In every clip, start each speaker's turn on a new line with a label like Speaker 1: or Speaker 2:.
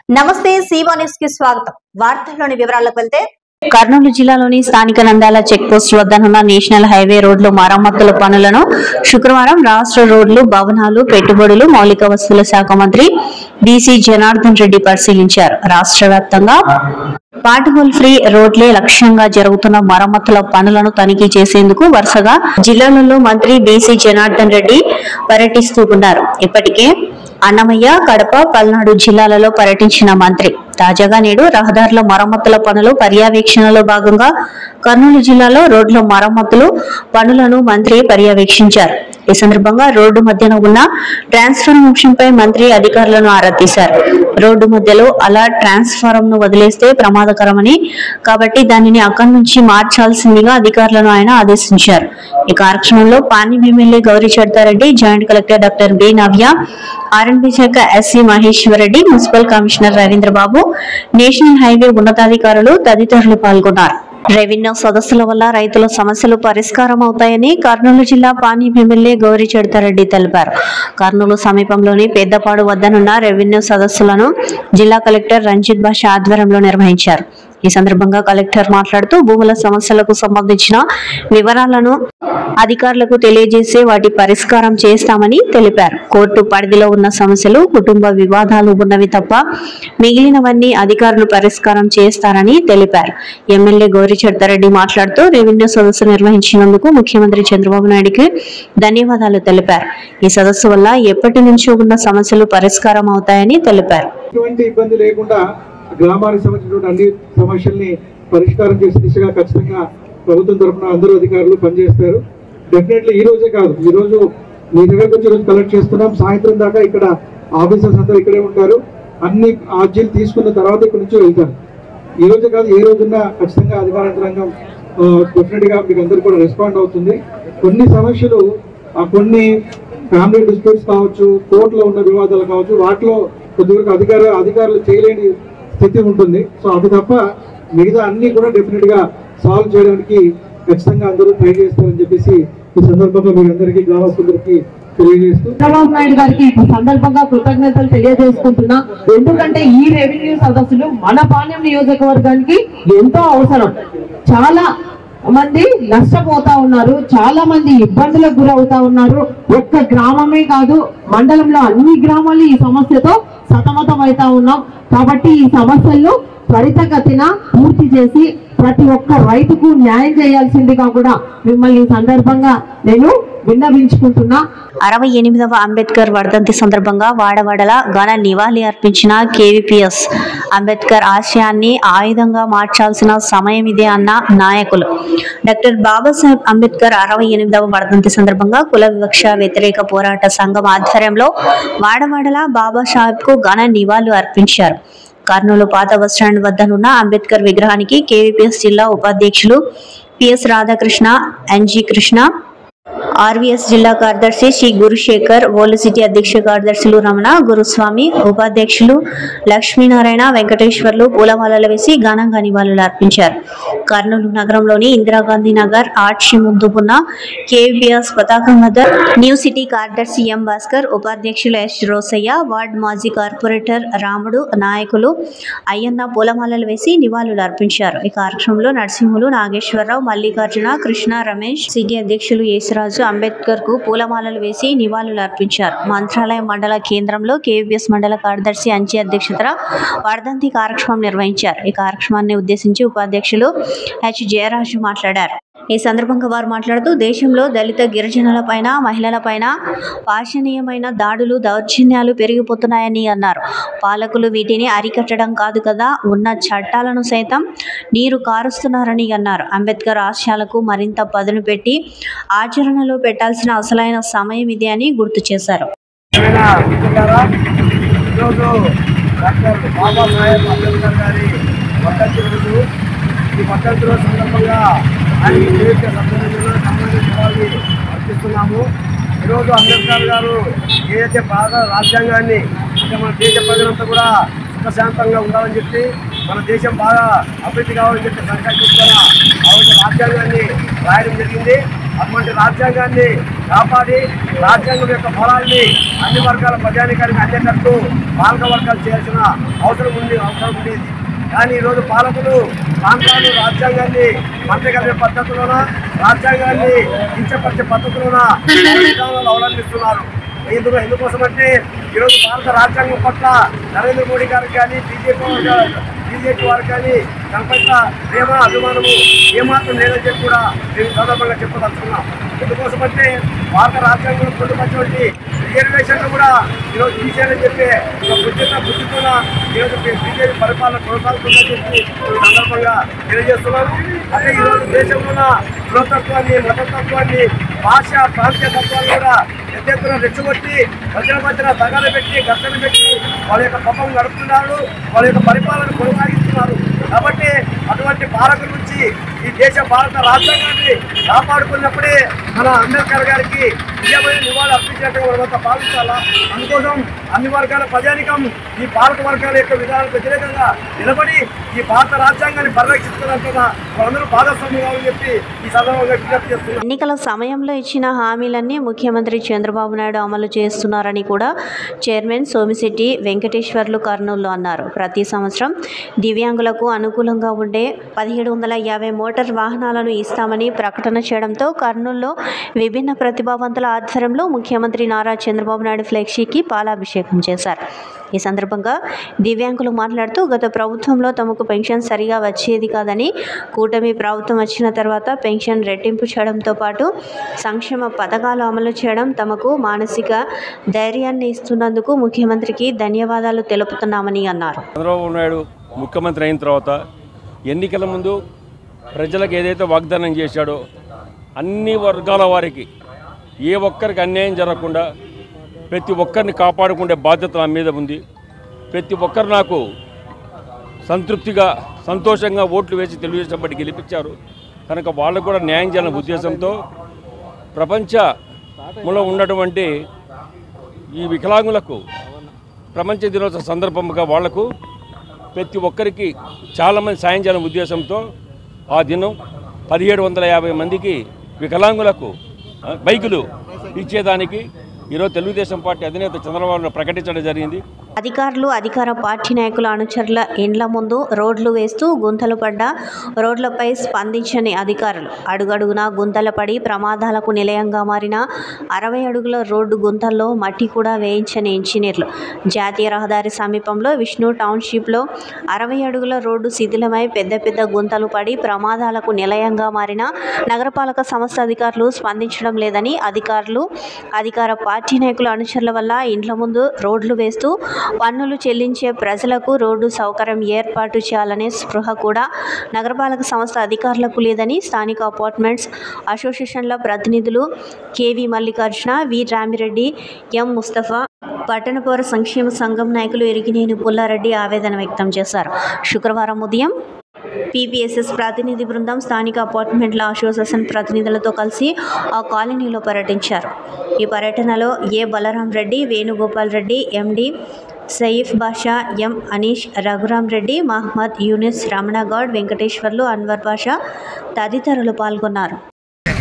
Speaker 1: నమస్తే సీవా న్యూస్ కి స్వాగతం. వార్తల్లోని వివరాలకు వెళ్తే
Speaker 2: కర్నూలు జిల్లాలోని స్థానిక నంద్యాల చెక్ పోస్ట్ వద్దనున్న నేషనల్ హైవే రోడ్లు మరమ్మతుల పనులను శుక్రవారం రాష్ట్ర రోడ్లు, భవనాలు, పెట్టుబడులు, మౌలిక వస్తువుల శాఖ మంత్రి బీసీ జనార్దన్ రెడ్డి పరిశీలించారు. రాష్ట్ర వ్యాప్తంగా పార్టికల్ ఫ్రీ రోడ్లే లక్ష్యంగా జరుగుతున్న మరమ్మతుల పనులను తనిఖీ చేసేందుకు వరుసగా జిల్లాలలో మంత్రి బీసీ జనార్దన్ రెడ్డి పర్యటిస్తూ ఉన్నారు. ఇప్పటికే అన్నమయ్య, కడప, పల్నాడు జిల్లాలలో పర్యటించిన మంత్రి తాజాగా నేడు రహదారుల మరమ్మతుల పనులు పర్యవేక్షణలో భాగంగా కర్నూలు జిల్లాలో రోడ్ల మరమ్మతులు పనులను మంత్రి పర్యవేక్షించారు. ఈ సందర్భంగా రోడ్డు మధ్యన ఉన్న ట్రాన్స్ఫార్మేషన్ పై మంత్రి అధికారులను ఆరా తీశారు. రోడ్డు మధ్యలో అలా ట్రాన్స్ఫార్మర్ ను వదిలేస్తే ప్రమాదకరమని, కాబట్టి దానిని అక్కడి నుంచి మార్చాల్సిందిగా అధికారులను ఆయన ఆదేశించారు. ఈ కార్యక్రమంలో Panyam MLA Gowri Charitha Reddy, joint collector doctor B Navya, R and B శాఖ SE Maheshwar Reddy, municipal commissioner Ravindrababu, national highway ఉన్నతాధికారులు తదితరులు పాల్గొన్నారు. రెవెన్యూ సదస్సుల వల్ల రైతుల సమస్యలు పరిష్కారం అవుతాయని కర్నూలు జిల్లా పాణ్యం ఎమ్మెల్యే గౌరీ చరితారెడ్డి తెలిపారు. కర్నూలు సమీపంలోని పెద్దపాడు వద్దనున్న రెవెన్యూ సదస్సులను జిల్లా కలెక్టర్ రంజిత్ బాషా ఆధ్వర్యంలో నిర్వహించారు. ఈ సందర్భంగా కలెక్టర్ మాట్లాడుతూ భూముల సమస్యలకు సంబంధించిన వివరాలను అధికారులకు తెలియజేసి వాటి పరిష్కారం చేస్తామని తెలిపారు. కోర్టు పరిధిలో ఉన్న సమస్యలు, కుటుంబ వివాదాలు ఉన్నవి తప్ప మిగిలినవన్నీ అధికారులు పరిష్కారం చేస్తారని తెలిపారు. ఎమ్మెల్యే గౌరీ చరితారెడ్డి మాట్లాడుతూ రెవెన్యూ సదస్సు నిర్వహించినందుకు ముఖ్యమంత్రి చంద్రబాబు నాయుడుకి ధన్యవాదాలు తెలిపారు. ఈ సదస్సు వల్ల ఎప్పటి నుంచో ఉన్న సమస్యలు పరిష్కారం అవుతాయని తెలిపారు.
Speaker 3: గ్రామానికి సంబంధించినటువంటి అన్ని సమస్యల్ని పరిష్కారం చేసే దిశగా ఖచ్చితంగా ప్రభుత్వం తరఫున అందరూ అధికారులు పనిచేస్తారు. డెఫినెట్లీ ఈ రోజే కాదు, ఈ రోజు మీ దగ్గర నుంచి రోజు కలెక్ట్ చేస్తున్నాం. సాయంత్రం దాకా ఇక్కడ ఆఫీసర్స్ అందరూ ఇక్కడే ఉంటారు. అన్ని అర్జీలు తీసుకున్న తర్వాత ఇక్కడ నుంచి వెళ్తారు. ఈ రోజే కాదు, ఏ రోజున్నా ఖచ్చితంగా అధికార యంత్రాంగం డెఫినెట్ గా మీకు అందరూ కూడా రెస్పాండ్ అవుతుంది. కొన్ని సమస్యలు, కొన్ని ఫ్యామిలీ డిస్ప్యూట్స్ కావచ్చు, కోర్టులో ఉన్న వివాదాలు కావచ్చు, వాటిలో కొద్దివరకు అధికారులు చేయలేని స్థితి ఉంటుంది. సో అది తప్ప మిగతా అన్ని కూడా డెఫినెట్ గా సాల్వ్ చేయడానికి ఖచ్చితంగా అందరూ ట్రై చేస్తారని చెప్పేసి ఈ సందర్భంగా మీ అందరికీ గ్రామస్తులందరికీ తెలియజేస్తూ
Speaker 4: చంద్రబాబు నాయుడు గారికి ఈ సందర్భంగా కృతజ్ఞతలు తెలియజేసుకుంటున్నా. ఎందుకంటే ఈ రెవెన్యూ సదస్సులు మన పాణ్యం నియోజకవర్గానికి ఎంతో అవసరం. చాలా మంది నష్టపోతా ఉన్నారు, చాలా మంది ఇబ్బందులకు గురవుతా ఉన్నారు. ఒక్క గ్రామమే కాదు, మండలంలో అన్ని గ్రామాలు ఈ సమస్యతో సతమతం అవుతా ఉన్నాం. కాబట్టి ఈ సమస్యలను త్వరితగతిన పూర్తి చేసి ప్రతి ఒక్క రైతుకు న్యాయం చేయాల్సిందిగా కూడా మిమ్మల్ని ఈ సందర్భంగా నేను విన్నవించుకుంటున్నా.
Speaker 2: 68వ అంబేద్కర్ వర్ధంతి సందర్భంగా వాడవాడల ఘన నివాళి అర్పించిన కేవీపీఎస్ అంబేద్కర్ ఆశయాన్ని ఆయుధంగా మార్చాల్సిన సమయం ఇదే అన్న నాయకులు. డాక్టర్ బాబాసాహెబ్ అంబేద్కర్ 68వ వర్ధంతి సందర్భంగా కుల వివక్ష వ్యతిరేక పోరాట సంఘం ఆధ్వర్యంలో వాడవాడల బాబాసాహెబ్ కు ఘన నివాళులు అర్పించారు. కర్నూలు పాత బస్టాండ్ వద్దనున్న అంబేద్కర్ విగ్రహానికి కేవీపీఎస్ జిల్లా ఉపాధ్యక్షులు PS Radhakrishna, NG Krishna, RVS జిల్లా కార్యదర్శి శ్రీ గురుశేఖర్, ఓల్డ్ సిటీ అధ్యక్ష కార్యదర్శులు రమణ, గురుస్వామి, ఉపాధ్యక్షులు లక్ష్మీనారాయణ, వెంకటేశ్వర్లు పూలమాలలు వేసి ఘనంగా నివాళులు అర్పించారు. కర్నూలు నగరంలోని ఇందిరాగాంధీ నగర్ ఆర్చి ముందు ఉన్న కేవీపీఎస్ పతాకం వద్ద న్యూ సిటీ కార్యదర్శి ఎం భాస్కర్, ఉపాధ్యక్షులు ఎస్ రోసయ్య, వార్డ్ మాజీ కార్పొరేటర్ రాముడు, నాయకులు అయ్యన్న పూలమాలలు వేసి నివాళులు అర్పించారు. ఈ కార్యక్రమంలో నరసింహులు, నాగేశ్వరరావు, మల్లికార్జున, కృష్ణ, రమేష్, సిటీ అధ్యక్షులు యేసరాజు అంబేద్కర్ కు పూలమాలలు వేసి నివాళులు అర్పించారు. మంత్రాలయం మండల కేంద్రంలో కేవీపీఎస్ మండల కార్యదర్శి అంచి అధ్యక్షతన వర్ధంతి కార్యక్రమం నిర్వహించారు. ఈ కార్యక్రమాన్ని ఉద్దేశించి ఉపాధ్యక్షులు హెచ్ జయరాజు మాట్లాడారు. ఈ సందర్భంగా వారు మాట్లాడుతూ దేశంలో దళిత గిరిజనుల పైన, మహిళల పైన పాషణీయమైన దాడులు, దౌర్జన్యాలు పెరిగిపోతున్నాయని అన్నారు. పాలకులు వీటిని అరికట్టడం కాదు కదా, ఉన్న చట్టాలను సైతం నీరు కారుస్తున్నారని అన్నారు. అంబేద్కర్ ఆశయాలకు మరింత పదును పెట్టి ఆచరణలో పెట్టాల్సిన అసలైన సమయం ఇదే అని గుర్తు చేశారు.
Speaker 3: ఈ వర్ధంతి రోజు సందర్భంగా ఆయన అర్పిస్తున్నాము. ఈరోజు అంబేద్కర్ గారు ఏదైతే భారత రాజ్యాంగాన్ని మన దేశ ప్రజలంతా కూడా సుఖశాంతంగా ఉండాలని చెప్పి
Speaker 5: మన దేశం బాగా అభివృద్ధి కావాలని చెప్పి సంకల్పించుకున్న రాజ్యాంగాన్ని రాయడం జరిగింది. అటువంటి రాజ్యాంగాన్ని కాపాడి రాజ్యాంగం యొక్క ఫలాల్ని అన్ని వర్గాల ప్రజానికానికి అందేటట్టు పాలక వర్గాలు చేయాల్సిన అవసరం ఉండేది. కానీ ఈరోజు పాలకులు ప్రాంతాలు రాజ్యాంగాన్ని మంత్రిగలిగే పద్ధతిలోన రాజ్యాంగాన్ని కించపరిచే పద్ధతిలోన విధానాలు అవలంబిస్తున్నారు. ఎందుకోసమంటే ఈరోజు భారత రాజ్యాంగం పట్ల నరేంద్ర మోడీ గారికి కానీ బీజేపీ వారికి కానీ దాని పట్ల ప్రేమ అభిమానము ఏమాత్రం లేదని చెప్పి కూడా నేను సందర్భంగా చెప్పదలుచుకున్నాం. ఎందుకోసమంటే భారత రాజ్యాంగంలో పొందుపరిచినటువంటి రిజర్వేషన్లు కూడా ఈరోజు తీసేయాలని చెప్పి బుద్ధితో ఈరోజు బీజేపీ పరిపాలన కొనసాగుతుందని చెప్పి ఈ సందర్భంగా తెలియజేస్తున్నారు. అంటే ఈరోజు దేశంలో ఉన్న కులతత్వాన్ని మతతత్వాన్ని భాష ప్రాంతీయ తత్వాన్ని కూడా పెద్ద ఎత్తున రెచ్చగొట్టి ప్రజల మధ్యన తగాలు పెట్టి ఘర్షణ పెట్టి వాళ్ళ యొక్క పాపం గడుపుతున్నారు, వాళ్ళ యొక్క పరిపాలన కొనసాగిస్తున్నారు. కాబట్టి అటువంటి పాలకుల నుంచి ఈ దేశ భారత రాజ్యాంగాన్ని కాపాడుకున్నప్పుడే మన అంబేద్కర్ గారికి నిజమైన నివాళి అర్పించినట్టుగా మనమంతా భావించాలా. అందుకోసం అన్ని వర్గాల ప్రజానికం ఈ పాలక వర్గాల యొక్క విధానాలకు వ్యతిరేకంగా నిలబడి ఈ భారత రాజ్యాంగాన్ని పరిరక్షిస్తున్నందున వాళ్ళందరూ భాగస్వామ్యం కావాలని చెప్పి ఈ సందర్భంగా విజ్ఞప్తి చేస్తున్నారు.
Speaker 2: ఎన్నికల సమయంలో ఇచ్చిన హామీలన్నీ ముఖ్యమంత్రి చంద్రబాబు నాయుడు అమలు చేస్తున్నారని కూడా చైర్మన్ సోమిశెట్టి వెంకటేశ్వర్లు కర్నూలులో అన్నారు. ప్రతి సంవత్సరం దివ్యాంగులకు అనుకూలంగా ఉండే 1750 మోటార్ వాహనాలను ఇస్తామని ప్రకటన చేయడంతో కర్నూలులో విభిన్న ప్రతిభావంతుల ఆధ్వర్యంలో ముఖ్యమంత్రి నారా చంద్రబాబు నాయుడు ఫ్లెక్సీకి పాలాభిషేకం చేశారు. ఈ సందర్భంగా దివ్యాంగులు మాట్లాడుతూ గత ప్రభుత్వంలో తమకు పెన్షన్ సరిగా వచ్చేది కాదని కూటమి ప్రభుత్వం వచ్చిన తర్వాత పెన్షన్ రెట్టింపు చేయడంతో పాటు సంక్షేమ పథకాలు అమలు చేయడం తమకు మానసిక ధైర్యాన్ని ఇస్తున్నందుకు ముఖ్యమంత్రికి ధన్యవాదాలు తెలుపుతున్నామని అన్నారు.
Speaker 6: చంద్రబాబు నాయుడు ముఖ్యమంత్రి అయిన తర్వాత ఎన్నికల ముందు ప్రజలకు ఏదైతే వాగ్దానం చేశాడో అన్ని వర్గాల వారికి ఏ ఒక్కరికి అన్యాయం జరగకుండా ప్రతి ఒక్కరిని కాపాడుకునే బాధ్యత నా మీద ఉంది. ప్రతి ఒక్కరు నాకు సంతృప్తిగా సంతోషంగా ఓట్లు వేసి తెలుగుదేశం పార్టీ గెలిపించారు కనుక వాళ్ళకు కూడా న్యాయం చేయాలనే ఉద్దేశంతో ప్రపంచంలో ఉన్నటువంటి ఈ వికలాంగులకు ప్రపంచ దినోత్సవ సందర్భంగా వాళ్లకు ప్రతి ఒక్కరికి చాలామంది సాయం చేయాలనే ఉద్దేశంతో ఆ దినం 1750 మందికి వికలాంగులకు బైకులు ఇచ్చేదానికి ఈరోజు తెలుగుదేశం పార్టీ అధినేత చంద్రబాబు ప్రకటించడం జరిగింది.
Speaker 2: అధికారులు అధికార పార్టీ నాయకుల అనుచరుల ఇండ్ల ముందు రోడ్లు వేస్తూ గుంతలు పడ్డ రోడ్లపై స్పందించని అధికారులు అడుగడుగునా గుంతలు పడి ప్రమాదాలకు నిలయంగా మారిన 60 అడుగుల రోడ్డు గుంతల్లో మట్టి కూడా వేయించని ఇంజనీర్లు. జాతీయ రహదారి సమీపంలో విష్ణు టౌన్షిప్లో 60 అడుగుల రోడ్డు శిథిలమై పెద్ద పెద్ద గుంతలు పడి ప్రమాదాలకు నిలయంగా మారిన నగరపాలక సంస్థ అధికారులు స్పందించడం లేదని అధికారులు అధికార పార్టీ నాయకుల అనుచరుల వల్ల ఇండ్ల ముందు రోడ్లు వేస్తూ పన్నులు చెల్లించే ప్రజలకు రోడ్డు సౌకర్యం ఏర్పాటు చేయాలనే స్పృహ కూడా నగరపాలక సంస్థ అధికారులకు లేదని స్థానిక అపార్ట్మెంట్స్ అసోసియేషన్ల ప్రతినిధులు కేవి మల్లికార్జున, వి రామిరెడ్డి, ఎం ముస్తఫా, పట్టణ పౌర సంక్షేమ సంఘం నాయకులు ఎరిగినేని పుల్లారెడ్డి ఆవేదన వ్యక్తం చేశారు. శుక్రవారం ఉదయం పీపీఎస్ఎస్ ప్రతినిధి బృందం స్థానిక అపార్ట్మెంట్ల అసోసియేషన్ ప్రతినిధులతో కలిసి ఆ కాలనీలో పర్యటించారు. ఈ పర్యటనలో ఏ బలరాం రెడ్డి, వేణుగోపాల్ రెడ్డి, ఎండి సయీఫ్ బాషా, ఎం అనీష్, రఘురామ్ రెడ్డి, మహమ్మద్ యూనిస్, రమణగౌడ్, వెంకటేశ్వర్లు, అన్వర్ బాషా తదితరులు పాల్గొన్నారు.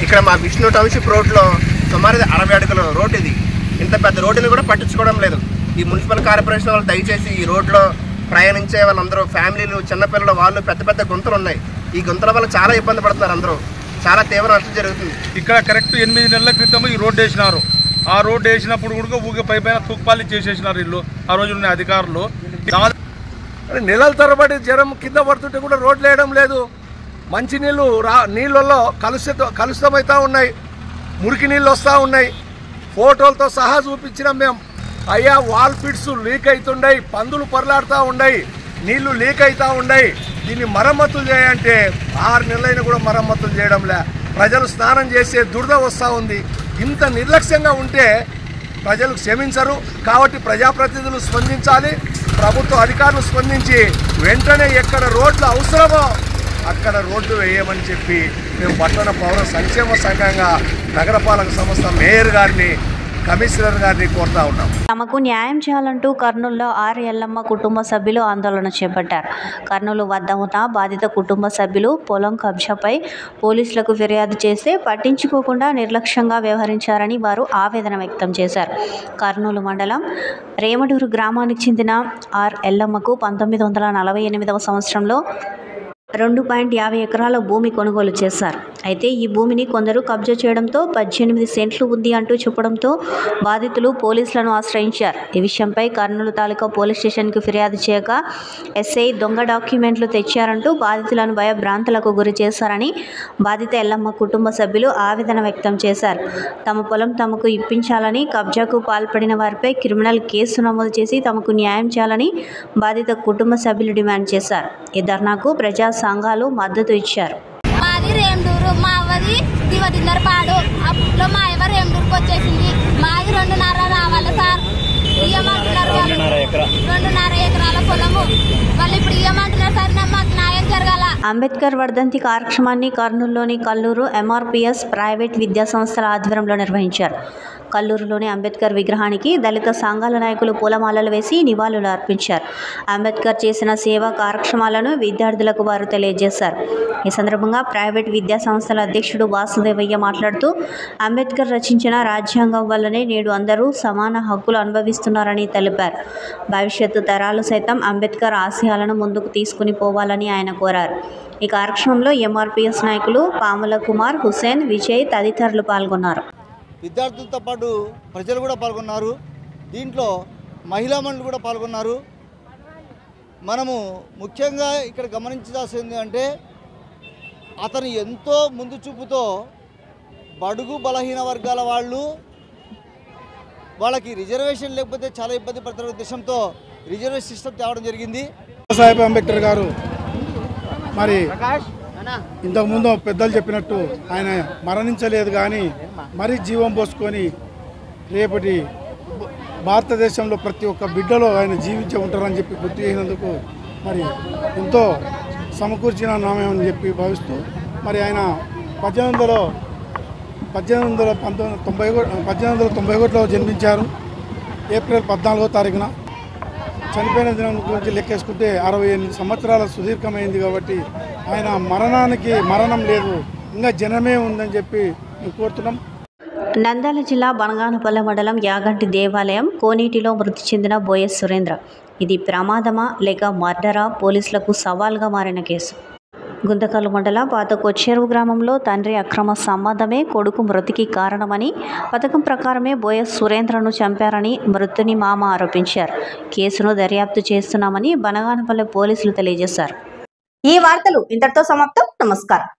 Speaker 7: ఇక్కడ మా విష్ణు టౌన్షిప్ రోడ్లో సుమారు 60 అడుగుల రోడ్డు ఇది. ఇంత పెద్ద రోడ్డుని కూడా పట్టించుకోవడం లేదు. ఈ మున్సిపల్ కార్పొరేషన్ వాళ్ళు దయచేసి ఈ రోడ్లో ప్రయాణించే వాళ్ళందరూ ఫ్యామిలీలు, చిన్నపిల్లలు, వాళ్ళు పెద్ద పెద్ద గుంతలు ఉన్నాయి. ఈ గుంతల వల్ల చాలా ఇబ్బంది పడుతున్నారు. అందరూ చాలా తీవ్ర నష్టం జరుగుతుంది.
Speaker 8: ఇక్కడ కరెక్ట్ 8 నెలల క్రితం ఈ రోడ్డు వేసినారు. ఆ రోడ్డు వేసినప్పుడు కూడా ఊగే పైపైన తూక్పాలి చేసేసినారు ఇల్లు ఆ రోజు ఉన్న అధికారులు.
Speaker 9: నెలల తరబడి జనం కింద పడుతుంటే కూడా రోడ్లు వేయడం లేదు. మంచినీళ్ళు నీళ్ళల్లో కలుషితమవుతూ ఉన్నాయి, మురికి నీళ్ళు వస్తూ ఉన్నాయి. ఫోటోలతో సహా చూపించినాం మేము. అయ్యా వాల్ ఫిట్స్ లీక్ అవుతుండయి, పందులు పొరలాడుతూ ఉన్నాయి, నీళ్లు లీక్ అవుతూ ఉన్నాయి. దీన్ని మరమ్మతులు చేయంటే 6 నెలలైనా కూడా మరమ్మతులు చేయడంలే. ప్రజలు స్నానం చేసే దురద వస్తూ ఉంది. ఇంత నిర్లక్ష్యంగా ఉంటే ప్రజలు క్షమించరు. కాబట్టి ప్రజాప్రతినిధులు స్పందించాలి, ప్రభుత్వ అధికారులు స్పందించి వెంటనే ఎక్కడ రోడ్లు అవసరమో అక్కడ రోడ్లు వేయమని చెప్పి మేము పట్టణ పౌర సంక్షేమ సంఘంగా నగరపాలక సంస్థ మేయర్ గారిని కమిషనర్ గారిని కోరుతా ఉన్నాం.
Speaker 2: తమకు న్యాయం చేయాలంటూ కర్నూలులో ఆర్ ఎల్లమ్మ కుటుంబ సభ్యులు ఆందోళన చేపట్టారు. కర్నూలు వద్ద ఉన్న బాధిత కుటుంబ సభ్యులు పొలం కబ్జాపై పోలీసులకు ఫిర్యాదు చేస్తే పట్టించుకోకుండా నిర్లక్ష్యంగా వ్యవహరించారని వారు ఆవేదన వ్యక్తం చేశారు. కర్నూలు మండలం రేమడూరు గ్రామానికి చెందిన ఆర్ ఎల్లమ్మకు 1948వ సంవత్సరంలో 2.50 ఎకరాల భూమి కొనుగోలు చేశారు. అయితే ఈ భూమిని కొందరు కబ్జా చేయడంతో 18 సెంట్లు ఉంది అంటూ చెప్పడంతో బాధితులు పోలీసులను ఆశ్రయించారు. ఈ విషయంపై కర్నూలు తాలూకా పోలీస్ స్టేషన్కి ఫిర్యాదు చేయగా ఎస్ఐ దొంగ డాక్యుమెంట్లు తెచ్చారంటూ బాధితులను భయభ్రాంతులకు గురి చేశారని బాధిత ఎల్లమ్మ కుటుంబ సభ్యులు ఆవేదన వ్యక్తం చేశారు. తమ పొలం తమకు ఇప్పించాలని, కబ్జాకు పాల్పడిన వారిపై క్రిమినల్ కేసు నమోదు చేసి తమకు న్యాయం చేయాలని బాధిత కుటుంబ సభ్యులు డిమాండ్ చేశారు. ఈ ధర్నాకు ప్రజా సంఘాలు మద్దతు ఇచ్చారు.
Speaker 10: మాది రేమడూరు, మా అవ్వది దివదిన్నరపాడు. అప్పట్లో మా ఎవరు రేమడూరుకి వచ్చేసింది. మాది 2.5 రావాలి సార్. ఇయ్యమంటున్నారు వాళ్ళు. 2.5 ఎకరాల పొలము వాళ్ళు ఇప్పుడు ఇయ్యమంటున్నారు సార్. మాకు న్యాయం జరగాల.
Speaker 2: అంబేద్కర్ వర్ధంతి కార్యక్రమాన్ని కర్నూలులోని కల్లూరు ఎంఆర్పిఎస్ ప్రైవేట్ విద్యా సంస్థల ఆధ్వర్యంలో నిర్వహించారు. కల్లూరులోని అంబేద్కర్ విగ్రహానికి దళిత సంఘాల నాయకులు పూలమాలలు వేసి నివాళులు అర్పించారు. అంబేద్కర్ చేసిన సేవా కార్యక్రమాలను విద్యార్థులకు వారు తెలియజేశారు. ఈ సందర్భంగా ప్రైవేట్ విద్యా సంస్థల అధ్యక్షుడు వాసుదేవయ్య మాట్లాడుతూ అంబేద్కర్ రచించిన రాజ్యాంగం వల్లనే నేడు అందరూ సమాన హక్కులు అనుభవిస్తున్నారని తెలిపారు. భవిష్యత్తు తరాలు సైతం అంబేద్కర్ ఆశయాలను ముందుకు తీసుకుని పోవాలని ఆయన కోరారు. ఈ కార్యక్రమంలో ఎంఆర్పిఎస్ నాయకులు పాముల కుమార్, హుసేన్, విజయ్ తదితరులు పాల్గొన్నారు.
Speaker 11: విద్యార్థులతో పాటు ప్రజలు కూడా పాల్గొన్నారు. దీంట్లో మహిళా మండలి కూడా పాల్గొన్నారు. మనము ముఖ్యంగా ఇక్కడ గమనించాల్సింది అంటే అతను ఎంతో ముందు చూపుతో బడుగు బలహీన వర్గాల వాళ్ళకి రిజర్వేషన్ లేకపోతే చాలా ఇబ్బంది పడుతున్న ఉద్దేశంతో రిజర్వేషన్ సిస్టమ్ తేవడం జరిగింది.
Speaker 3: బాబాసాహెబ్ అంబేద్కర్ గారు మరి ఇంతకుముందు పెద్దలు చెప్పినట్టు ఆయన మరణించలేదు, కానీ మరీ జీవం పోసుకొని రేపటి భారతదేశంలో ప్రతి ఒక్క బిడ్డలో ఆయన జీవించే ఉంటారని చెప్పి గుర్తు చేసినందుకు మరి ఎంతో సమకూర్చిన నామం అని చెప్పి భావిస్తూ మరి ఆయన 1891లో జన్మించారు. ఏప్రిల్ 14వ తారీఖున. చనిపోయిన దినం గురించి లెక్కేసుకుంటే 68 సంవత్సరాల సుదీర్ఘమైంది. కాబట్టి ఆయన మరణం లేదు, ఇంకా జనమే ఉందని చెప్పి మేము కోరుతున్నాం.
Speaker 2: నంద్యాల జిల్లా బనగానపల్లె మండలం యాగంటి దేవాలయం కోనేటిలో మృతి చెందిన బోయస్ సురేంద్ర. ఇది ప్రమాదమా లేక మర్డరా? పోలీసులకు సవాల్గా మారిన కేసు. గుంతకల్లు మండల పాత కొచ్చేరువు గ్రామంలో తండ్రి అక్రమ సంబంధమే కొడుకు మృతికి కారణమని, పథకం ప్రకారమే బోయస్ సురేంద్రను చంపారని మృతుని మామ ఆరోపించారు. కేసును దర్యాప్తు చేస్తున్నామని బనగానపల్లె పోలీసులు తెలియజేశారు.
Speaker 1: ఈ వార్తలు ఇంతటితో సమాప్తం. నమస్కారం.